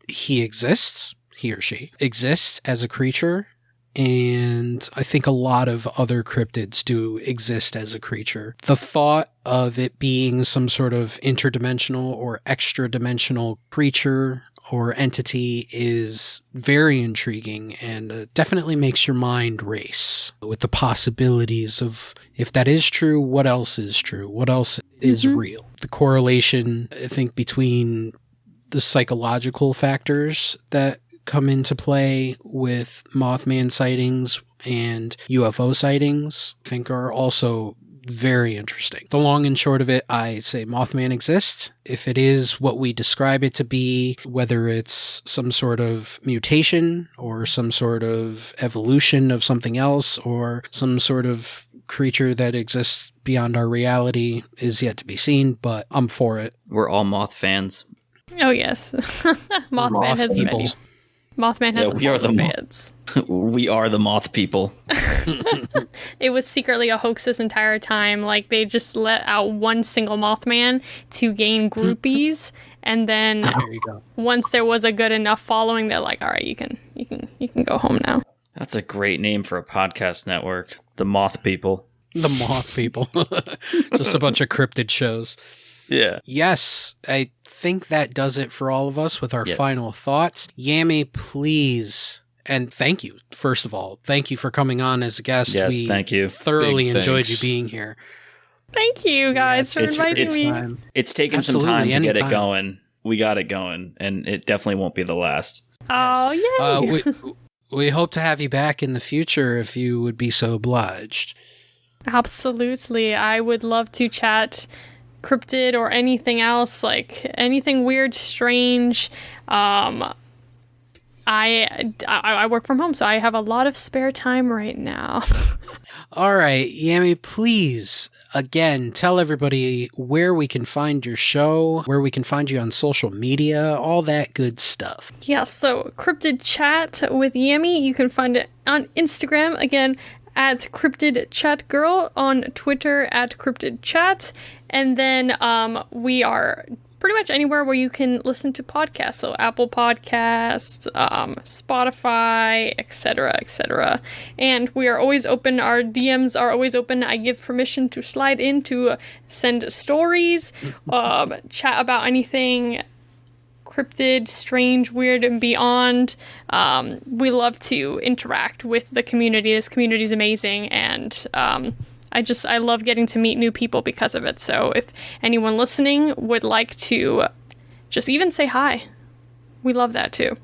he exists, he or she exists as a creature, and I think a lot of other cryptids do exist as a creature. The thought of it being some sort of interdimensional or extra-dimensional creature or entity is very intriguing and definitely makes your mind race with the possibilities of, if that is true, what else is true? What else is real? The correlation, I think, between the psychological factors that come into play with Mothman sightings and UFO sightings, I think, are also very interesting. The long and short of it, I say Mothman exists. If it is what we describe it to be, whether it's some sort of mutation or some sort of evolution of something else or some sort of creature that exists beyond our reality, is yet to be seen, but I'm for it. We're all moth fans. Oh, yes. Mothman has people. many. Mothman has we are the fans. We are the moth people. It was secretly a hoax this entire time. Like, they just let out one single Mothman to gain groupies, and then There you go. once there was a good enough following, they're like, all right, you can go home now. That's a great name for a podcast network. The Moth People. The moth people. Just a bunch of cryptid shows. Yeah. Yes, I think that does it for all of us with our Yes. final thoughts. Yami, please, and thank you, first of all. Thank you for coming on as a guest. Yes, We thank you. thoroughly Big enjoyed thanks. you being here. Thank you guys for It's- inviting it's me. Time. It's taken Absolutely, some time to get it anytime. going. We got it going, and it definitely won't be the last. Oh, yay. We hope to have you back in the future if you would be so obliged. Absolutely. I would love to chat cryptid or anything else, like anything weird, strange. I work from home, so I have a lot of spare time right now. All right, Yami, please, again, tell everybody where we can find your show, where we can find you on social media, all that good stuff. Yeah, so Cryptid Chat with Yami, you can find it on Instagram, again, at Cryptid Chat Girl, on Twitter at Cryptid Chat, and then we are pretty much anywhere where you can listen to podcasts, so Apple Podcasts, Spotify, etc., etc. And we are always open. Our DMs are always open. I give permission to slide in to send stories, chat about anything cryptid, strange, weird, and beyond. We love to interact with the community. This community is amazing, and I love getting to meet new people because of it. So if anyone listening would like to just even say hi, we love that too.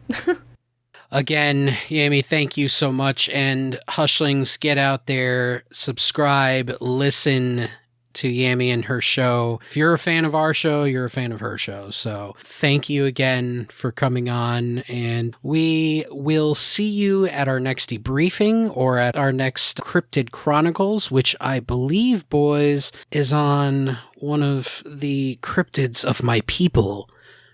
Again, Yami, thank you so much. And Hushlings, get out there, subscribe, listen to Yami and her show. If you're a fan of our show, you're a fan of her show. So thank you again for coming on, and we will see you at our next debriefing or at our next Cryptid Chronicles, which I believe, boys, is on one of the cryptids of my people.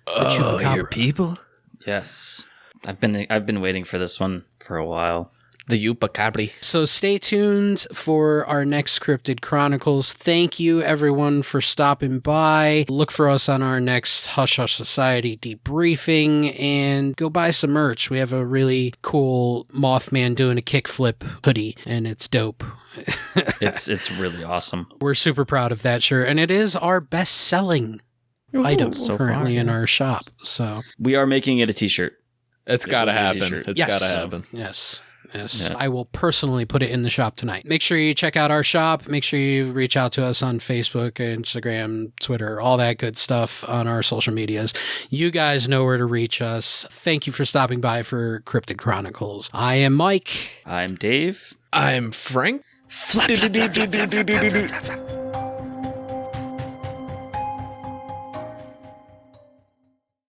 Oh, your people? Yes. I've been waiting for this one for a while. The Yupacabri. So stay tuned for our next Cryptid Chronicles. Thank you, everyone, for stopping by. Look for us on our next Hush Hush Society debriefing, and go buy some merch. We have a really cool Mothman doing a kickflip hoodie, and it's dope. It's really awesome. We're super proud of that shirt, and it is our best-selling item so currently far, in our shop. So we are making it a t-shirt. It's got to happen. T-shirt. It's Yes. got to happen. Yes. Yes. Yeah. I will personally put it in the shop tonight. Make sure you check out our shop. Make sure you reach out to us on Facebook, Instagram, Twitter, all that good stuff on our social medias. You guys know where to reach us. Thank you for stopping by for Cryptid Chronicles. I am Mike. I'm Dave. I'm Frank. Flap, flap, flap, flap, flap, flap, flap, flap, flap.